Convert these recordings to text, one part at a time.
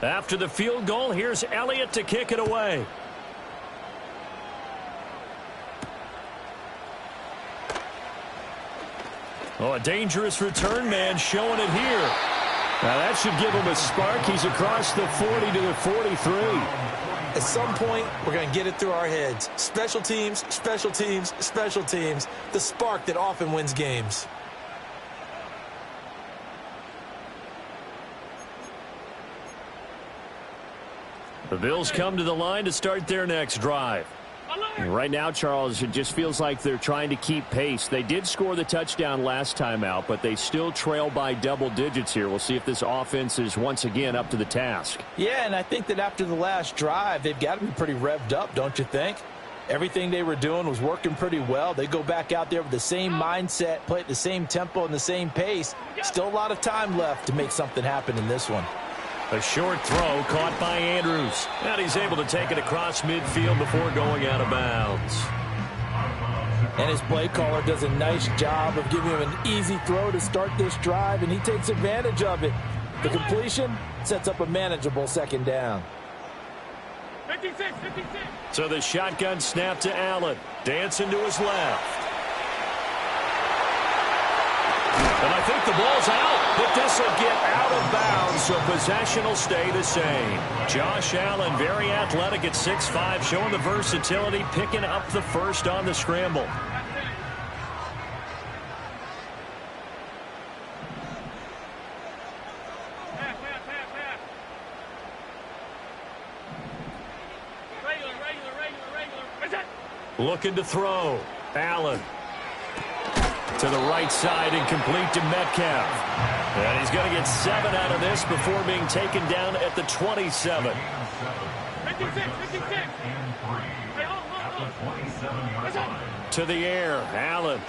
After the field goal, here's Elliott to kick it away. Oh, a dangerous return man showing it here. Now that should give him a spark. He's across the 40 to the 43. At some point, we're going to get it through our heads. Special teams, special teams, special teams. The spark that often wins games. The Bills come to the line to start their next drive. Right now, Charles, it just feels like they're trying to keep pace. They did score the touchdown last time out, but they still trail by double digits here. We'll see if this offense is once again up to the task. Yeah, and I think that after the last drive, they've got to be pretty revved up, don't you think? Everything they were doing was working pretty well. They go back out there with the same mindset, play at the same tempo and the same pace. Still a lot of time left to make something happen in this one. A short throw caught by Andrews. And he's able to take it across midfield before going out of bounds. And his play caller does a nice job of giving him an easy throw to start this drive, and he takes advantage of it. The completion sets up a manageable second down. 56. So the shotgun snap to Allen. Dancing to his left. And I think the ball's out, but this will get out of bounds, so possession will stay the same. Josh Allen, very athletic at 6'5", showing the versatility, picking up the first on the scramble. Looking to throw. Allen. To the right side and complete to Metcalf. And he's going to get 7 out of this before being taken down at the 27. 56. To the air, Allen.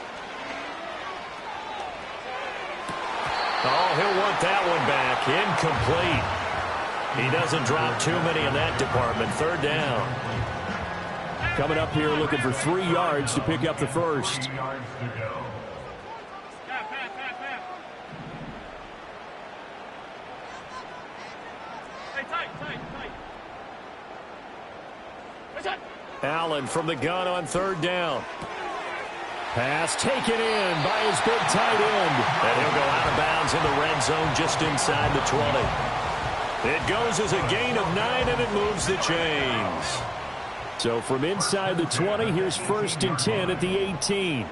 Oh, he'll want that one back. Incomplete. He doesn't drop too many in that department. Third down. Coming up here looking for 3 yards to pick up the first. Allen from the gun on third down. Pass taken in by his big tight end. And he'll go out of bounds in the red zone just inside the 20. It goes as a gain of 9, and it moves the chains. So from inside the 20, here's 1st and 10 at the 18.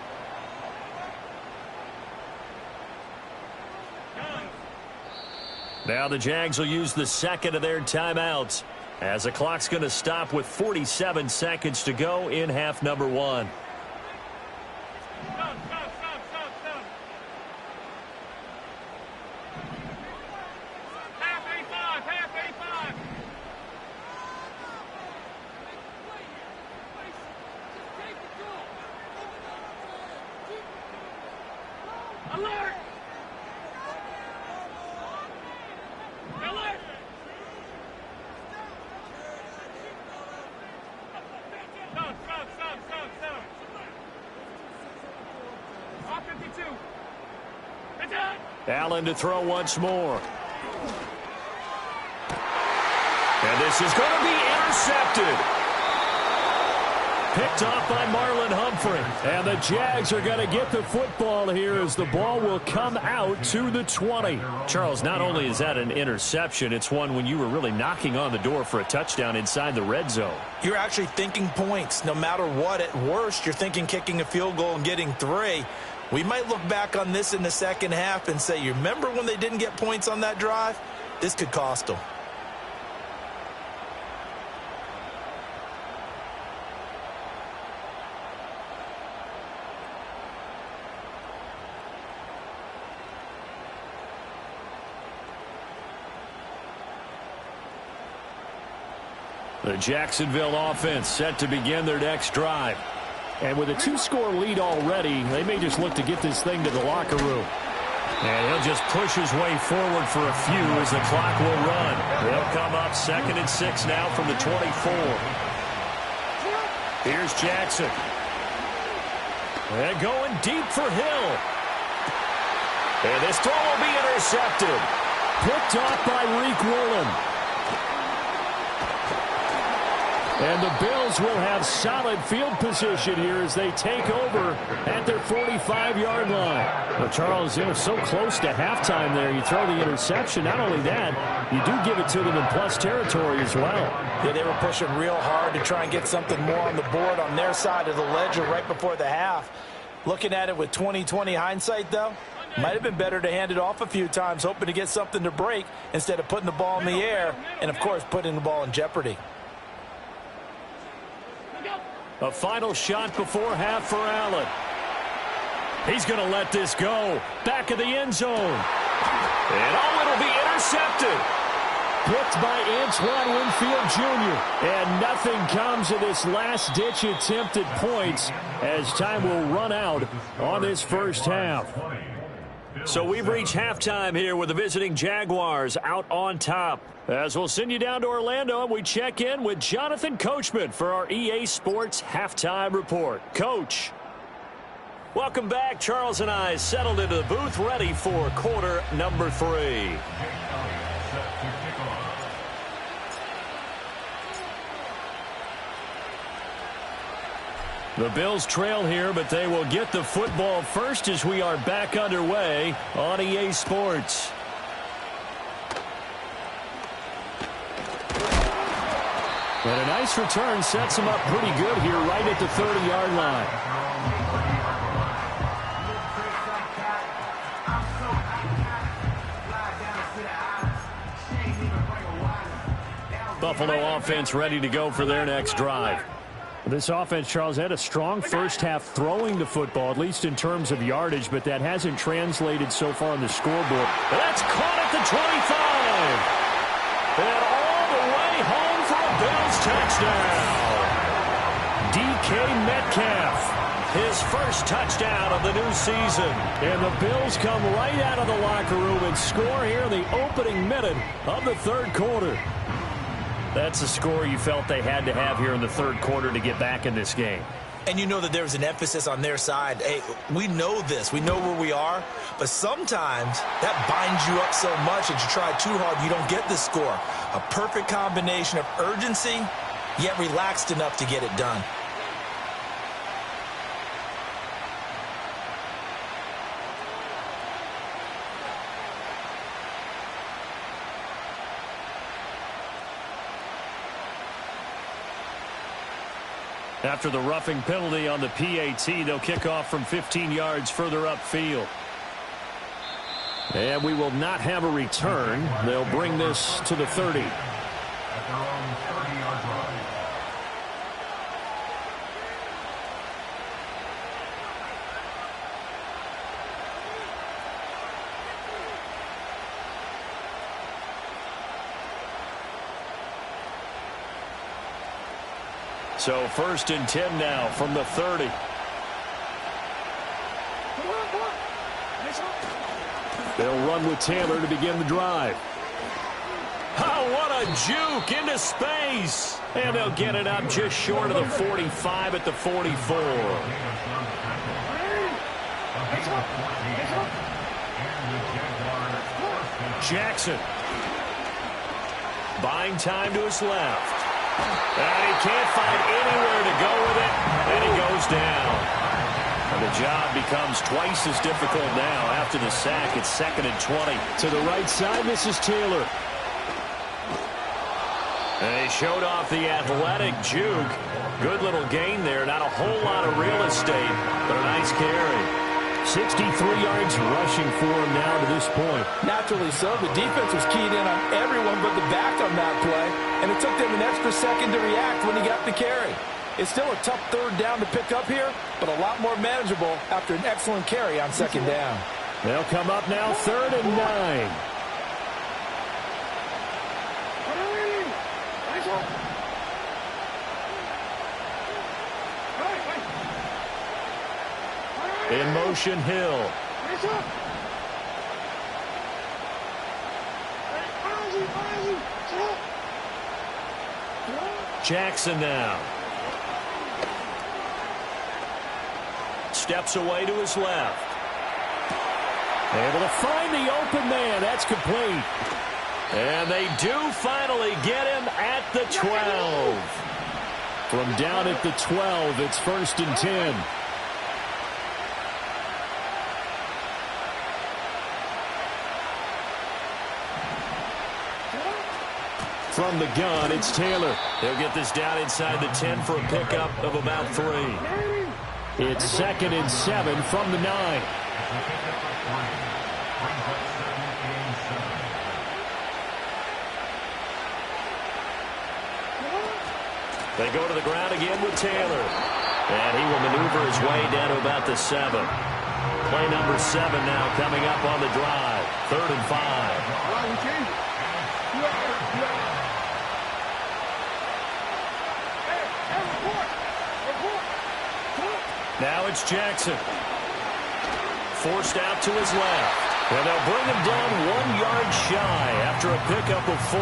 Now the Jags will use the second of their timeouts, as the clock's going to stop with 47 seconds to go in half number 1. Allen to throw once more. And this is going to be intercepted. Picked off by Marlon Humphrey. And the Jags are going to get the football here as the ball will come out to the 20. Charles, not only is that an interception, it's one when you were really knocking on the door for a touchdown inside the red zone. You're actually thinking points no matter what. At worst, you're thinking kicking a field goal and getting 3. We might look back on this in the second half and say, you remember when they didn't get points on that drive? This could cost them. The Jacksonville offense set to begin their next drive. And with a 2-score lead already, they may just look to get this thing to the locker room. And he'll just push his way forward for a few as the clock will run. They'll come up 2nd and 6 now from the 24. Here's Jackson. And going deep for Hill. And this throw will be intercepted. Picked off by Reek Woolen. And the Bills will have solid field position here as they take over at their 45-yard line. Well, Charles, it was so close to halftime there. You throw the interception. Not only that, you do give it to them in plus territory as well. Yeah, they were pushing real hard to try and get something more on the board on their side of the ledger right before the half. Looking at it with 20/20 hindsight, though, might have been better to hand it off a few times, hoping to get something to break instead of putting the ball in the air and, of course, putting the ball in jeopardy. A final shot before half for Allen. He's going to let this go. Back of the end zone. And it'll be intercepted. Picked by Antoine Winfield Jr. And nothing comes of this last-ditch attempt at points as time will run out on this first half. So we've reached halftime here with the visiting Jaguars out on top. As we'll send you down to Orlando, and we check in with Jonathan Coachman for our EA Sports Halftime Report. Coach. Welcome back. Charles and I settled into the booth ready for quarter number 3. The Bills trail here, but they will get the football first as we are back underway on EA Sports. And a nice return sets them up pretty good here right at the 30-yard line. Buffalo offense ready to go for their next drive. This offense, Charles, had a strong first half throwing the football, at least in terms of yardage, but that hasn't translated so far on the scoreboard. That's caught at the 25. And all the way home for a Bills touchdown. DK Metcalf, his first touchdown of the new season. And the Bills come right out of the locker room and score here in the opening minute of the third quarter. That's a score you felt they had to have here in the third quarter to get back in this game. And you know that there was an emphasis on their side. Hey, we know this. We know where we are. But sometimes that binds you up so much that you try too hard, you don't get the score. A perfect combination of urgency, yet relaxed enough to get it done. After the roughing penalty on the PAT, they'll kick off from 15 yards further upfield. And we will not have a return. They'll bring this to the 30. So 1st and 10 now from the 30. They'll run with Taylor to begin the drive. Oh, what a juke into space. And they'll get it up just short of the 45 at the 44. Jackson. Buying time to his left. And he can't find anywhere to go with it, and he goes down. And the job becomes twice as difficult now after the sack. It's 2nd and 20. To the right side, this is Taylor. And he showed off the athletic juke. Good little gain there. Not a whole lot of real estate, but a nice carry. 63 yards rushing for him now to this point. Naturally so. The defense was keyed in on everyone but the back on that play, and it took them an extra second to react when he got the carry. It's still a tough third down to pick up here, but a lot more manageable after an excellent carry on 2nd down. They'll come up now 3rd and 9. In motion, Hill. Jackson now. steps away to his left. Able to find the open man. That's complete. And they do finally get him at the 12. From down at the 12, it's 1st and 10. From the gun, it's Taylor. He'll get this down inside the 10 for a pickup of about 3. It's 2nd and 7 from the 9. They go to the ground again with Taylor. And he will maneuver his way down to about the 7. Play number 7 now coming up on the drive. 3rd and 5. Now it's Jackson. Forced out to his left. And they'll bring him down 1 yard shy after a pickup of 4.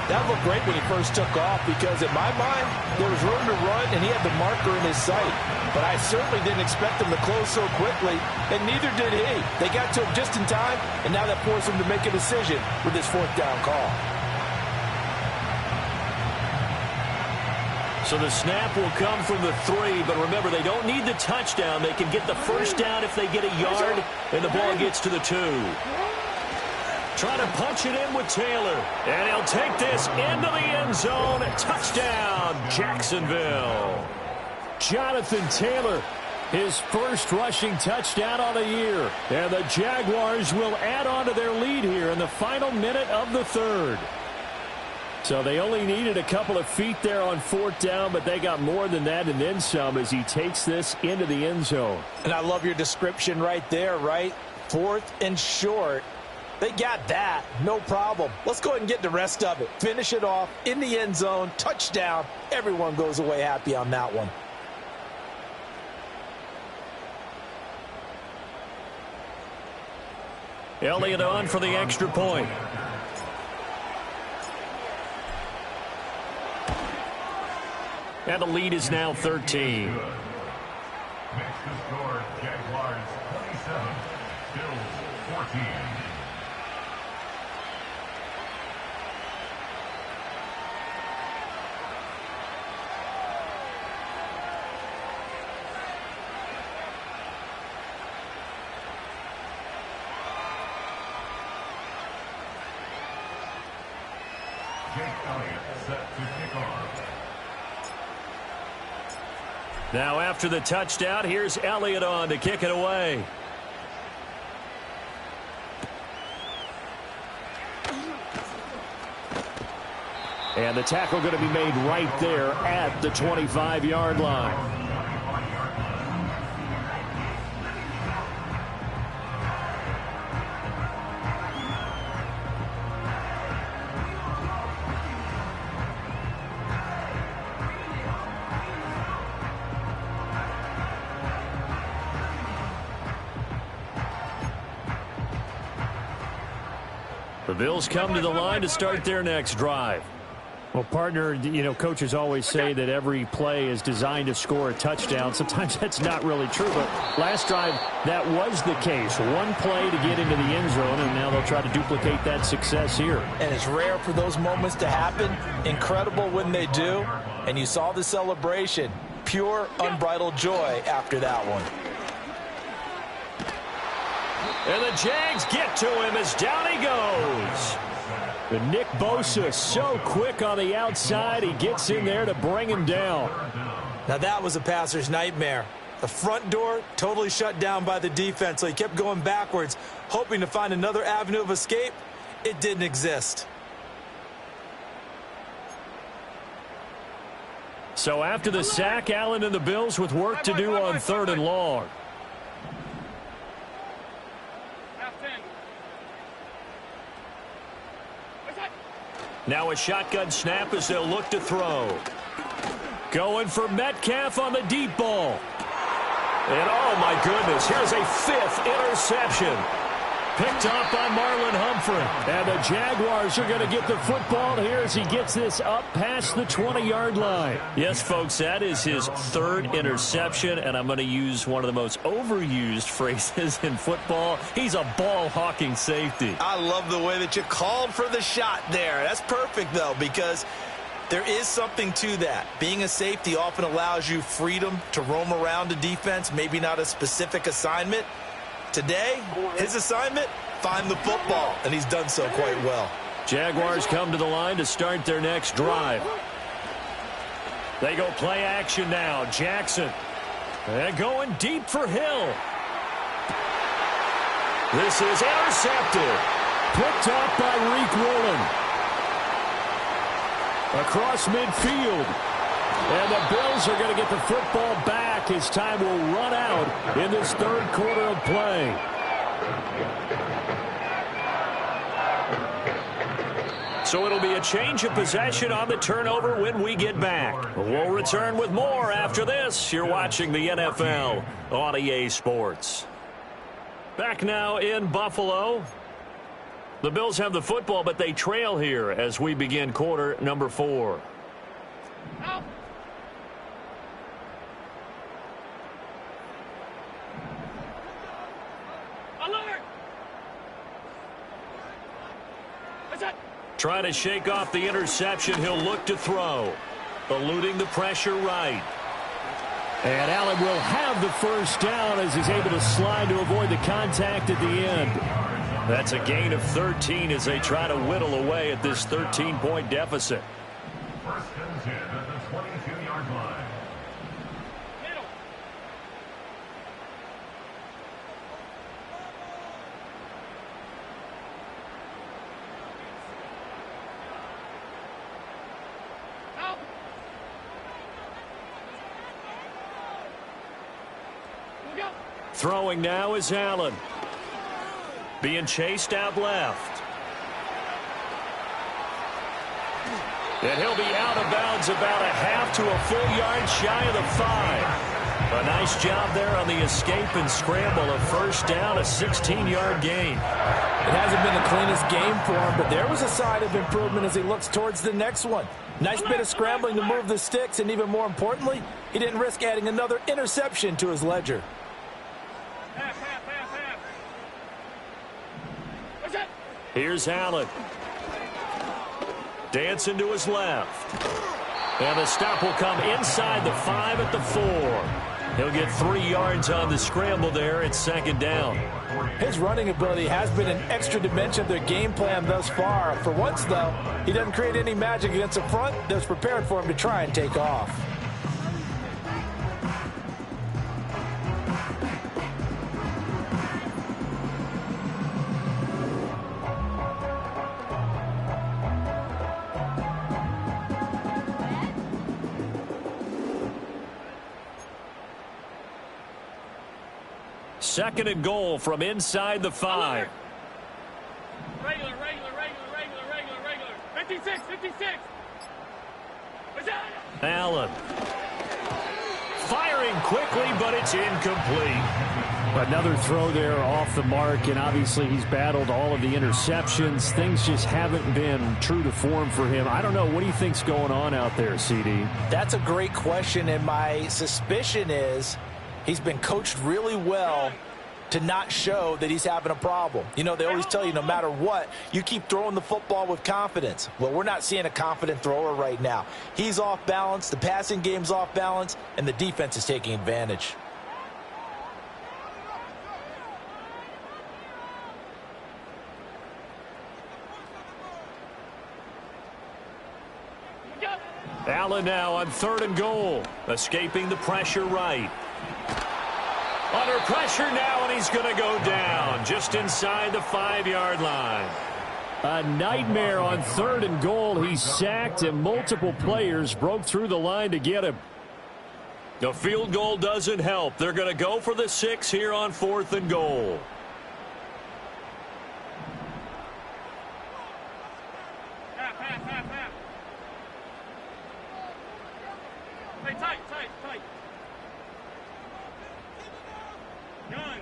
That looked great when he first took off because, in my mind, there was room to run and he had the marker in his sight. But I certainly didn't expect him to close so quickly, and neither did he. They got to him just in time, and now that forced him to make a decision with his 4th down call. So the snap will come from the 3, but remember, they don't need the touchdown. They can get the 1st down if they get a yard, and the ball gets to the 2. Trying to punch it in with Taylor, and he'll take this into the end zone. Touchdown, Jacksonville. Jonathan Taylor, his 1st rushing touchdown on the year. And the Jaguars will add on to their lead here in the final minute of the 3rd. So they only needed a couple of feet there on 4th down, but they got more than that and then some as he takes this into the end zone. And I love your description right there, right? 4th and short. They got that. No problem. Let's go ahead and get the rest of it. Finish it off in the end zone. Touchdown. Everyone goes away happy on that one. Elliott on for the extra point. And the lead is now 13. Next to score, Jaguars 27, Bills 14. Jake Elliott set to kick off. Now after the touchdown, here's Elliott on to kick it away. And the tackle going to be made right there at the 25-yard line. The Bills come to the line to start their next drive. Well, partner, you know, coaches always say that every play is designed to score a touchdown. Sometimes that's not really true, but last drive, that was the case. One play to get into the end zone, and now they'll try to duplicate that success here. And it's rare for those moments to happen. Incredible when they do. And you saw the celebration. Pure, unbridled joy after that one. And the Jags get to him as down he goes. And Nick Bosa so quick on the outside. He gets in there to bring him down. Now that was a passer's nightmare. The front door totally shut down by the defense, so he kept going backwards, hoping to find another avenue of escape. It didn't exist. So after the sack, Allen and the Bills with work to do on 3rd and long. Now a shotgun snap as they'll look to throw. Going for Metcalf on the deep ball. And oh my goodness, here's a 5th interception. Picked off by Marlon Humphrey. And the Jaguars are going to get the football here as he gets this up past the 20-yard line. Yes, folks, that is his third interception, and I'm going to use one of the most overused phrases in football. He's a ball-hawking safety. I love the way that you called for the shot there. That's perfect, though, because there is something to that. Being a safety often allows you freedom to roam around a defense, maybe not a specific assignment. Today, his assignment, find the football, and he's done so quite well. Jaguars come to the line to start their next drive. They go play action now. Jackson. And going deep for Hill. This is intercepted. Picked off by Reek Rowland. Across midfield. And the Bills are going to get the football back as time will run out in this third quarter of play. So it'll be a change of possession on the turnover when we get back. We'll return with more after this. You're watching the NFL on EA Sports. Back now in Buffalo. The Bills have the football, but they trail here as we begin quarter number 4. Out. Alert! What's that? Trying to shake off the interception. He'll look to throw. Eluding the pressure right. And Allen will have the first down as he's able to slide to avoid the contact at the end. That's a gain of 13 as they try to whittle away at this 13-point deficit. First and 10 at the 22-yard line. Middle. Out. Look out. Throwing now is Allen. Being chased out left. And he'll be out of bounds about a half to a full yard shy of the 5. A nice job there on the escape and scramble. A first down, a 16-yard gain. It hasn't been the cleanest game for him, but there was a sign of improvement as he looks towards the next one. Nice bit of scrambling to move the sticks, and even more importantly, he didn't risk adding another interception to his ledger. Half. What's that? Here's Allen. Dancing to his left. And the stop will come inside the 5 at the 4. He'll get 3 yards on the scramble there at second down. His running ability has been an extra dimension of their game plan thus far. For once, though, he doesn't create any magic against the front that's prepared for him to try and take off. Second and goal from inside the 5. Regular. 56. What's that? Allen. Firing quickly, but it's incomplete. Another throw there off the mark, and obviously he's battled all of the interceptions. Things just haven't been true to form for him. I don't know. What do you think's going on out there, CD? That's a great question, and my suspicion is he's been coached really well to not show that he's having a problem. You know, they always tell you no matter what, you keep throwing the football with confidence. Well, we're not seeing a confident thrower right now. He's off balance, the passing game's off balance, and the defense is taking advantage. Allen now on 3rd and goal. Escaping the pressure right. Under pressure now, and he's going to go down just inside the 5-yard line. A nightmare on 3rd and goal. He's sacked, and multiple players broke through the line to get him. The field goal doesn't help. They're going to go for the 6 here on 4th and goal. Half. Hey, tight. Gun.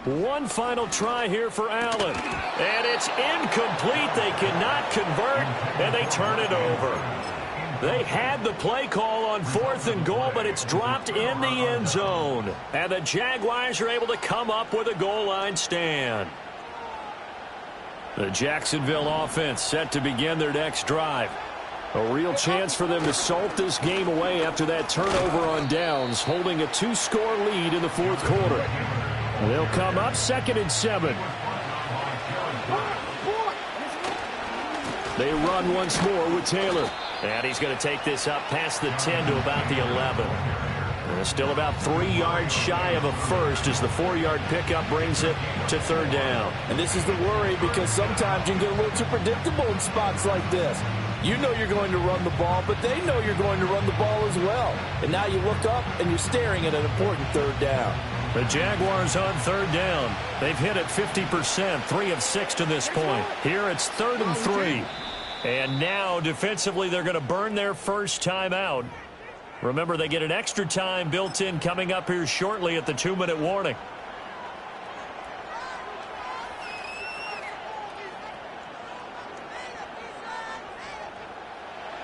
One final try here for Allen. And it's incomplete. They cannot convert, and they turn it over. They had the play call on 4th and goal, but it's dropped in the end zone. And the Jaguars are able to come up with a goal line stand. The Jacksonville offense set to begin their next drive. A real chance for them to salt this game away after that turnover on downs, holding a 2-score lead in the 4th quarter. They'll come up 2nd and 7. They run once more with Taylor. And he's going to take this up past the 10 to about the 11. And still about 3 yards shy of a first as the 4-yard pickup brings it to 3rd down. And this is the worry because sometimes you can get a little too predictable in spots like this. You know you're going to run the ball, but they know you're going to run the ball as well. And now you look up and you're staring at an important 3rd down. The Jaguars on 3rd down. They've hit it 50%, 3 of 6 to this point. Here it's 3rd and 3. And now, defensively, they're going to burn their first time out. Remember, they get an extra time built in coming up here shortly at the 2-minute warning.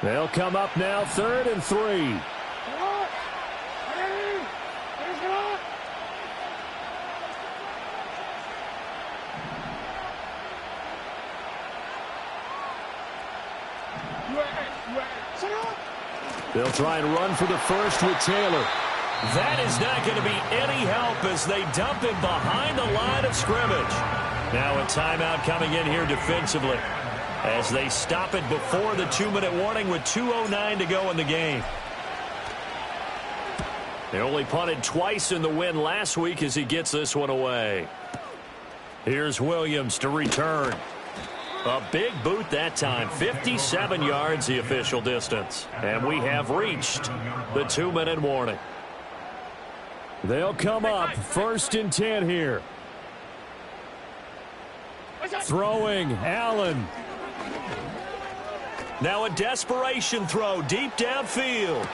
They'll come up now, 3rd and 3. They'll try and run for the first with Taylor. That is not going to be any help as they dump him behind the line of scrimmage. Now a timeout coming in here defensively as they stop it before the 2-minute warning with 2:09 to go in the game. They only punted twice in the win last week as he gets this one away. Here's Williams to return. A big boot that time, 57 yards the official distance. And we have reached the 2-minute warning. They'll come up 1st and 10 here. Throwing, Allen. Now a desperation throw deep downfield.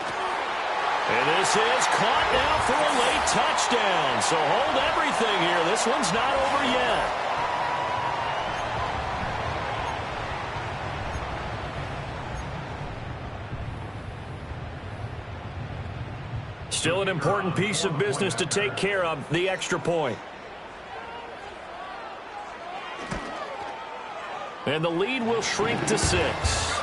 And this is caught now for a late touchdown. So hold everything here. This one's not over yet. Still an important piece of business to take care of, the extra point. And the lead will shrink to 6.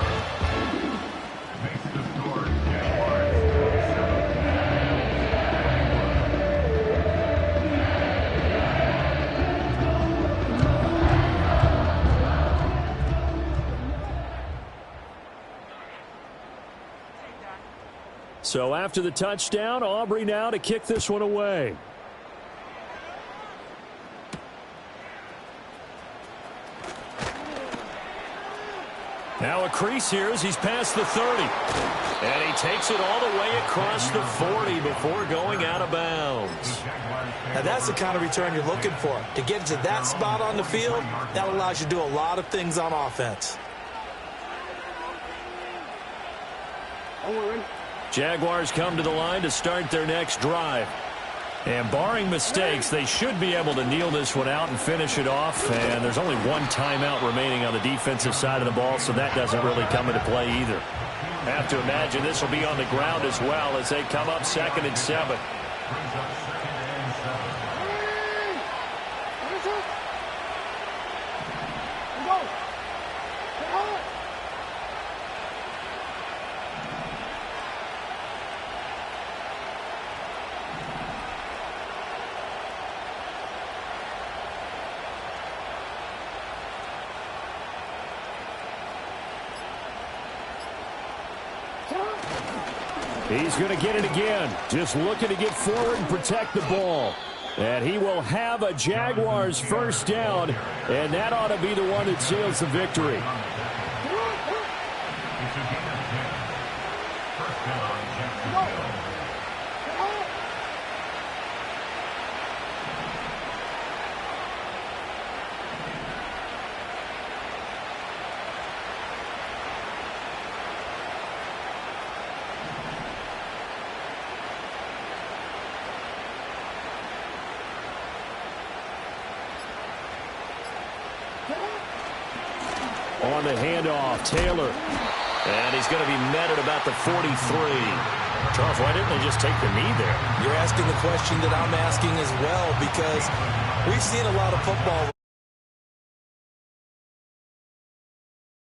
So after the touchdown, Aubrey now to kick this one away. Now a crease here as he's past the 30. And he takes it all the way across the 40 before going out of bounds. Now that's the kind of return you're looking for. To get to that spot on the field, that allows you to do a lot of things on offense. Jaguars come to the line to start their next drive. And barring mistakes, they should be able to kneel this one out and finish it off. And there's only one timeout remaining on the defensive side of the ball, so that doesn't really come into play either. Have to imagine this will be on the ground as well as they come up 2nd and 7. He's going to get it again. Just looking to get forward and protect the ball. And he will have a Jaguars first down. And that ought to be the one that seals the victory. On the handoff, Taylor. And he's going to be met at about the 43. Charles, why didn't they just take the knee there? You're asking the question that I'm asking as well, because we've seen a lot of football